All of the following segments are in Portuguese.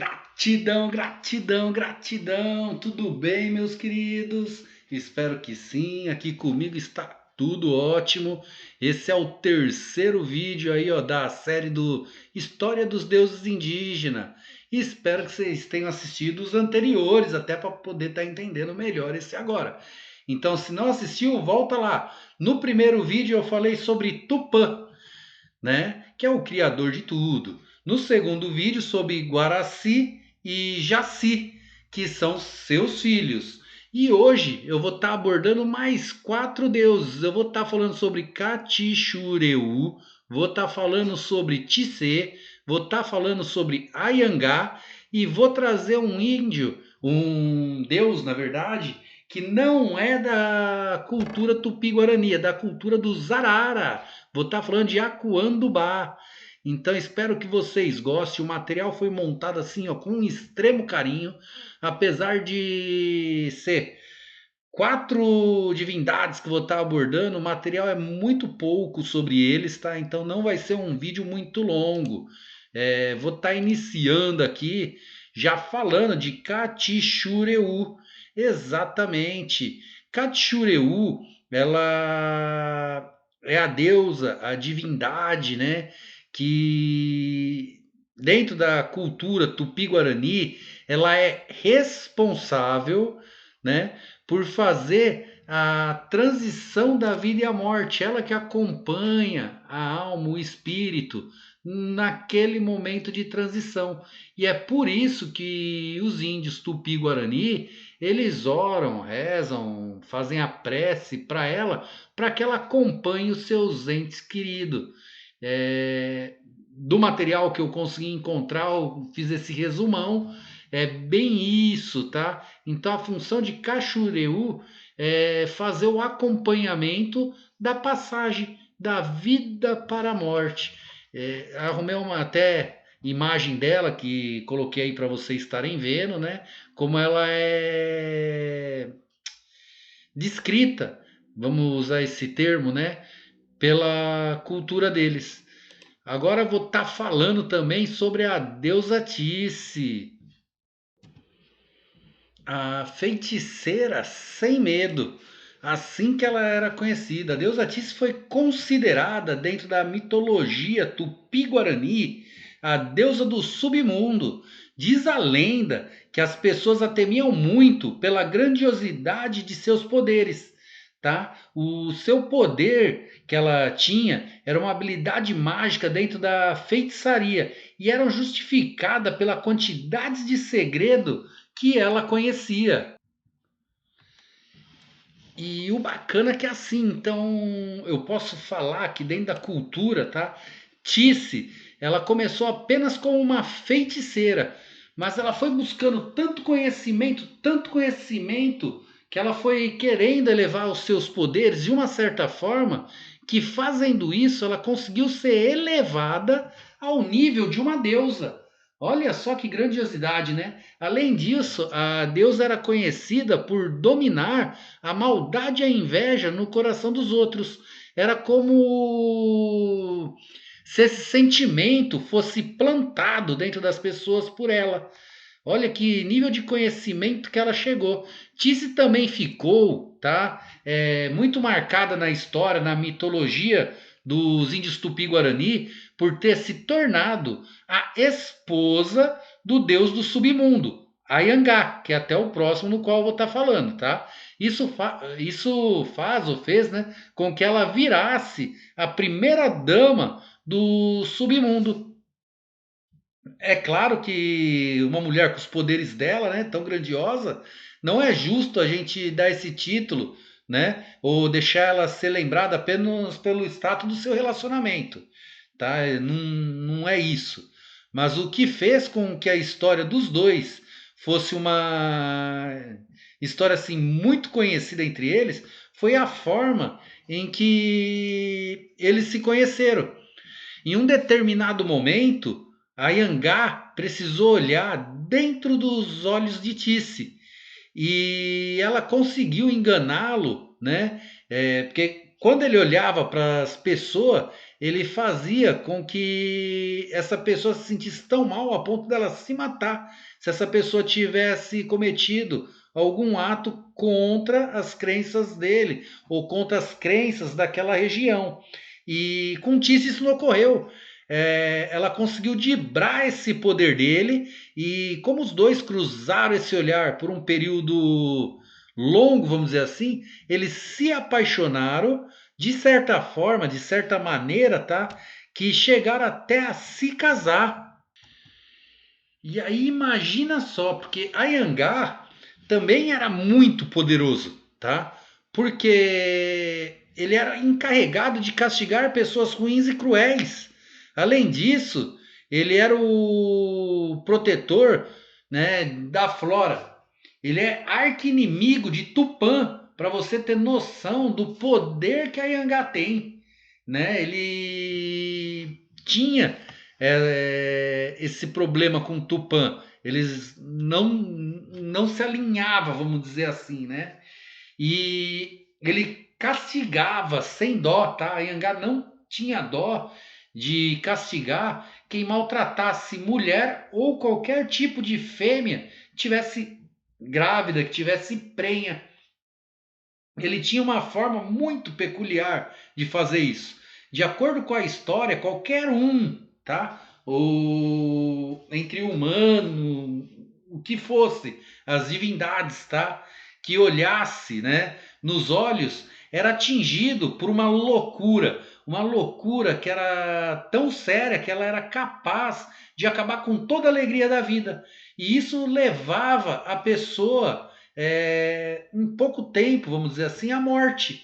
Gratidão, gratidão, gratidão. Tudo bem, meus queridos? Espero que sim. Aqui comigo está tudo ótimo. Esse é o terceiro vídeo aí, ó, da série do História dos Deuses Indígenas. Espero que vocês tenham assistido os anteriores, até para poder estar entendendo melhor esse agora. Então, se não assistiu, volta lá. No primeiro vídeo eu falei sobre Tupã, né? Que é o criador de tudo. No segundo vídeo, sobre Guaraci e Jaci, que são seus filhos. E hoje eu vou estar abordando mais quatro deuses. Eu vou estar falando sobre Katixureu, vou estar falando sobre Tissê, vou estar falando sobre Ayangá e vou trazer um índio, um deus, na verdade, que não é da cultura tupi-guarani, é da cultura dos Arara. Vou estar falando de Acuandubá. Então espero que vocês gostem. O material foi montado assim, ó, com um extremo carinho, apesar de ser quatro divindades que vou estar abordando, o material é muito pouco sobre eles, tá? Então não vai ser um vídeo muito longo. Vou estar iniciando aqui já falando de Katixureu. Exatamente. Katixureu, ela é a deusa, a divindade, né? Que dentro da cultura tupi-guarani, ela é responsável, né, por fazer a transição da vida e a morte, ela que acompanha a alma, o espírito naquele momento de transição. E é por isso que os índios Tupi-Guarani, eles oram, rezam, fazem a prece para ela, para que ela acompanhe os seus entes queridos. Do material que eu consegui encontrar, eu fiz esse resumão, é bem isso, tá? Então a função de Cachureu é fazer o acompanhamento da passagem da vida para a morte. Arrumei uma até imagem dela que coloquei aí para vocês estarem vendo, né? Como ela é descrita, vamos usar esse termo, né? Pela cultura deles. Agora eu vou estar falando também sobre a deusa Tice, a feiticeira sem medo, assim que ela era conhecida. A deusa Tice foi considerada dentro da mitologia tupi-guarani a deusa do submundo. Diz a lenda que as pessoas a temiam muito pela grandiosidade de seus poderes, tá? O seu poder que ela tinha era uma habilidade mágica dentro da feitiçaria e eram justificada pela quantidade de segredo que ela conhecia. E o bacana é que é assim, então eu posso falar que dentro da cultura, tá? Tice, ela começou apenas como uma feiticeira, mas ela foi buscando tanto conhecimento, que ela foi querendo elevar os seus poderes de uma certa forma, que fazendo isso ela conseguiu ser elevada ao nível de uma deusa. Olha só que grandiosidade, né? Além disso, a deusa era conhecida por dominar a maldade e a inveja no coração dos outros. Era como se esse sentimento fosse plantado dentro das pessoas por ela. Olha que nível de conhecimento que ela chegou. Tice também ficou, tá? Muito marcada na história, na mitologia dos índios Tupi-Guarani, por ter se tornado a esposa do deus do submundo, Ayangá, que é até o próximo no qual eu vou estar falando, tá? Isso faz ou fez, né, com que ela virasse a primeira dama do submundo. É claro que uma mulher com os poderes dela, né, tão grandiosa, não é justo a gente dar esse título, né, ou deixar ela ser lembrada apenas pelo status do seu relacionamento, tá? Não é isso. Mas o que fez com que a história dos dois fosse uma história assim muito conhecida entre eles foi a forma em que eles se conheceram. Em um determinado momento, a Yangá precisou olhar dentro dos olhos de Tice e ela conseguiu enganá-lo, né? Porque quando ele olhava para as pessoas, ele fazia com que essa pessoa se sentisse tão mal a ponto dela se matar, se essa pessoa tivesse cometido algum ato contra as crenças dele ou contra as crenças daquela região. E com Tícia isso não ocorreu. Ela conseguiu dibrar esse poder dele e como os dois cruzaram esse olhar por um período longo, vamos dizer assim, eles se apaixonaram de certa forma, de certa maneira, tá? Que chegaram até a se casar. E aí imagina só, porque Anhangá também era muito poderoso, tá? Porque ele era encarregado de castigar pessoas ruins e cruéis. Além disso, ele era o protetor, né, da flora. Ele é arqui-inimigo de Tupã, para você ter noção do poder que a Anhangá tem, né? Ele tinha esse problema com Tupã. Eles não se alinhavam, vamos dizer assim, né? E ele castigava sem dó, tá? A Anhangá não tinha dó de castigar quem maltratasse mulher ou qualquer tipo de fêmea que tivesse grávida, que tivesse prenha. Ele tinha uma forma muito peculiar de fazer isso. De acordo com a história, qualquer um, tá? Ou entre humano, o que fosse, as divindades, tá? Que olhasse, né, nos olhos, era atingido por uma loucura que era tão séria que ela era capaz de acabar com toda a alegria da vida. E isso levava a pessoa em pouco tempo, vamos dizer assim, à morte.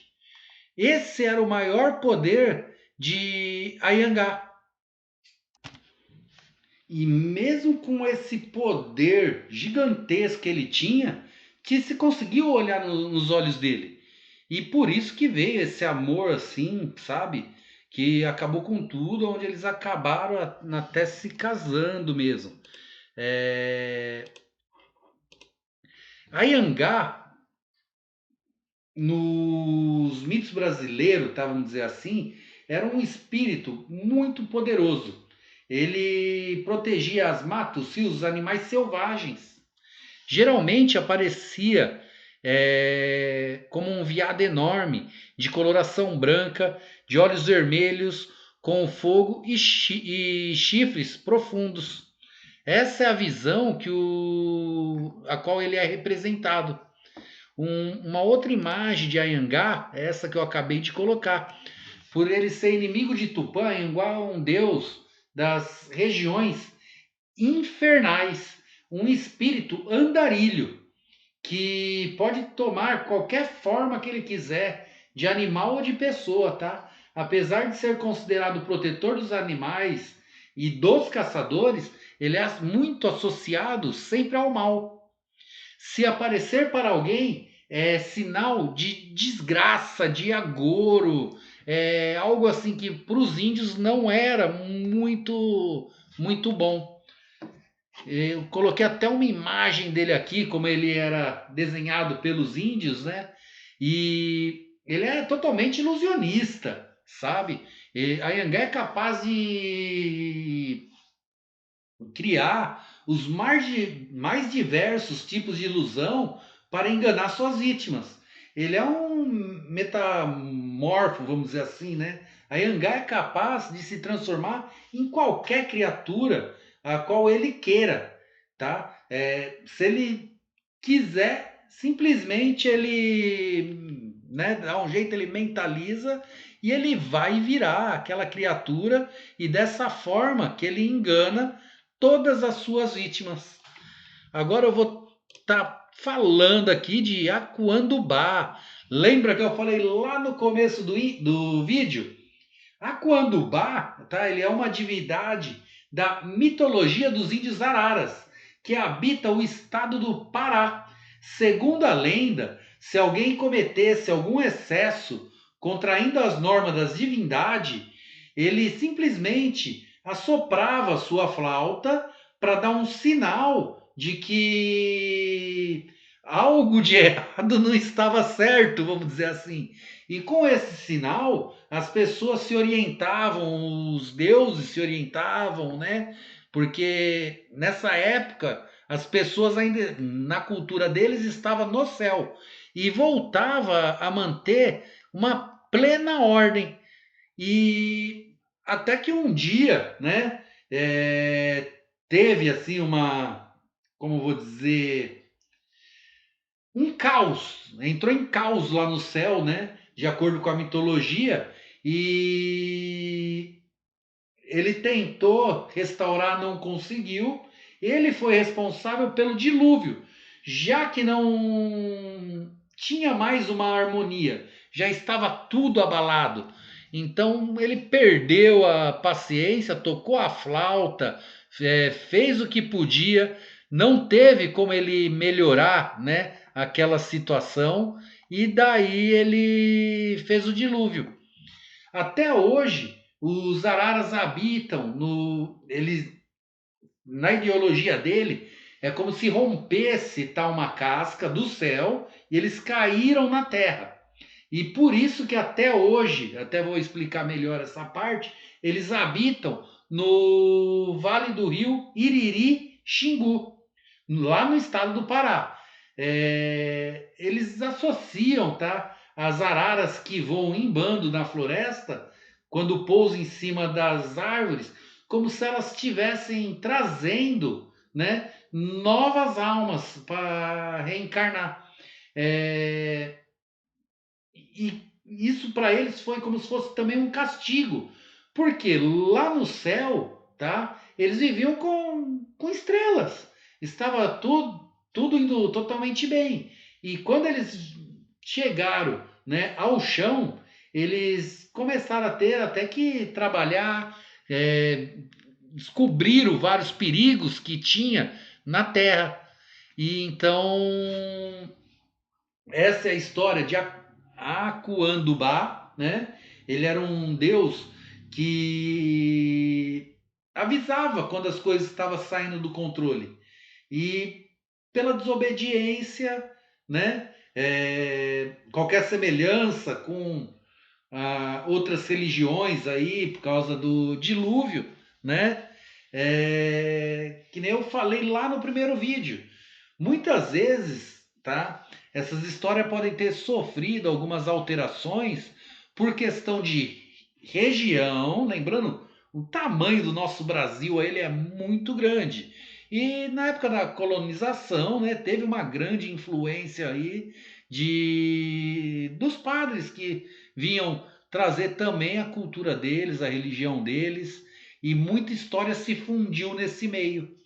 Esse era o maior poder de Anhangá. E mesmo com esse poder gigantesco que ele tinha, que se conseguiu olhar nos olhos dele. E por isso que veio esse amor assim, sabe? Que acabou com tudo, onde eles acabaram até se casando mesmo. É... Anhangá, nos mitos brasileiros, tá, vamos dizer assim, era um espírito muito poderoso. Ele protegia as matas e os animais selvagens. Geralmente aparecia como um veado enorme, de coloração branca, de olhos vermelhos, com fogo e chifres profundos. Essa é a visão a qual ele é representado. Uma outra imagem de Anhangá, essa que eu acabei de colocar. Por ele ser inimigo de Tupã, Anhangá é um deus das regiões infernais, um espírito andarilho, que pode tomar qualquer forma que ele quiser, de animal ou de pessoa, tá? Apesar de ser considerado protetor dos animais e dos caçadores, ele é muito associado sempre ao mal. Se aparecer para alguém, é sinal de desgraça, de agouro, algo assim que para os índios não era muito bom. Eu coloquei até uma imagem dele aqui, como ele era desenhado pelos índios, né? E ele é totalmente ilusionista, sabe? A Anhangá é capaz de criar os mais diversos tipos de ilusão para enganar suas vítimas. Ele é um metamorfo, vamos dizer assim, né? A Anhangá é capaz de se transformar em qualquer criatura a qual ele queira, tá? Se ele quiser, simplesmente ele, né, dá um jeito, ele mentaliza e ele vai virar aquela criatura e dessa forma que ele engana todas as suas vítimas. Agora eu vou estar falando aqui de Acuandubá. Lembra que eu falei lá no começo do vídeo? Acuandubá, tá? Ele é uma divindade da mitologia dos índios araras, que habita o estado do Pará. Segundo a lenda, se alguém cometesse algum excesso contraindo as normas das divindades, ele simplesmente assoprava sua flauta para dar um sinal de que algo de errado não estava certo, vamos dizer assim. E com esse sinal, as pessoas se orientavam, os deuses se orientavam, né? Porque nessa época as pessoas ainda na cultura deles estava no céu e voltava a manter uma plena ordem. E até que um dia, né, teve assim uma, como vou dizer, um caos, entrou em caos lá no céu, né? De acordo com a mitologia, e ele tentou restaurar, não conseguiu. Ele foi responsável pelo dilúvio, já que não tinha mais uma harmonia, já estava tudo abalado. Então ele perdeu a paciência, tocou a flauta, fez o que podia, não teve como ele melhorar, né, aquela situação, e daí ele fez o dilúvio. Até hoje, os araras habitam no. Eles, na ideologia dele, é como se rompesse tal uma casca do céu e eles caíram na terra. E por isso que até hoje, até vou explicar melhor essa parte, eles habitam no Vale do Rio Iriri Xingu, lá no estado do Pará. Eles associam, tá, as araras que voam em bando na floresta, quando pousam em cima das árvores, como se elas estivessem trazendo, né, novas almas para reencarnar. É, e isso para eles foi como se fosse também um castigo, porque lá no céu, tá? Eles viviam com estrelas, estava tudo indo totalmente bem. E quando eles chegaram, né, ao chão, eles começaram a ter até que trabalhar, descobriram vários perigos que tinha na Terra. E então essa é a história de Acuandubá, né? Ele era um deus que avisava quando as coisas estavam saindo do controle. E pela desobediência, né? Qualquer semelhança com outras religiões aí, por causa do dilúvio, né? Que nem eu falei lá no primeiro vídeo. Muitas vezes, tá? Essas histórias podem ter sofrido algumas alterações por questão de região, lembrando o tamanho do nosso Brasil, ele é muito grande. E na época da colonização, né, teve uma grande influência aí dos padres que vinham trazer também a cultura deles, a religião deles, e muita história se fundiu nesse meio.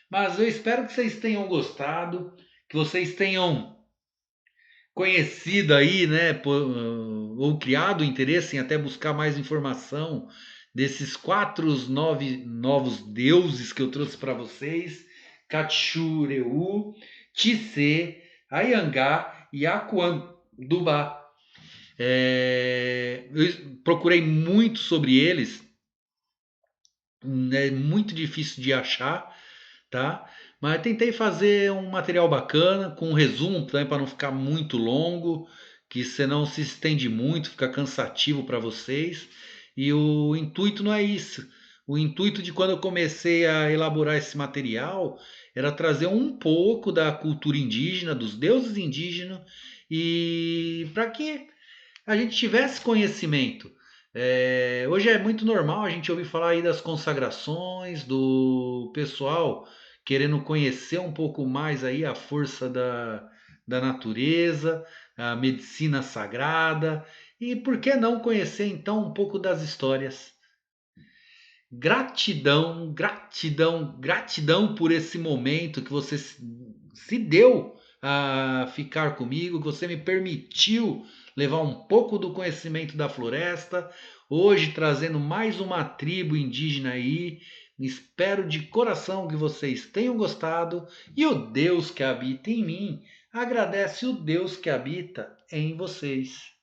Mas eu espero que vocês tenham gostado, que vocês tenham conhecido aí, né, ou criado interesse em até buscar mais informação desses novos deuses que eu trouxe para vocês: Katxureu, Tissê, Ayangá e Aquandubá. Eu procurei muito sobre eles, é muito difícil de achar, tá? Mas tentei fazer um material bacana, com um resumo também para não ficar muito longo, que senão se estende muito, fica cansativo para vocês. E o intuito não é isso. O intuito de quando eu comecei a elaborar esse material era trazer um pouco da cultura indígena, dos deuses indígenas, e para que a gente tivesse conhecimento. Hoje é muito normal a gente ouvir falar aí das consagrações, do pessoal querendo conhecer um pouco mais aí a força da natureza, a medicina sagrada, e por que não conhecer então um pouco das histórias? Gratidão, gratidão, gratidão por esse momento que você se deu a ficar comigo, que você me permitiu levar um pouco do conhecimento da floresta, hoje trazendo mais uma tribo indígena aí. Espero de coração que vocês tenham gostado e o Deus que habita em mim agradece o Deus que habita em vocês.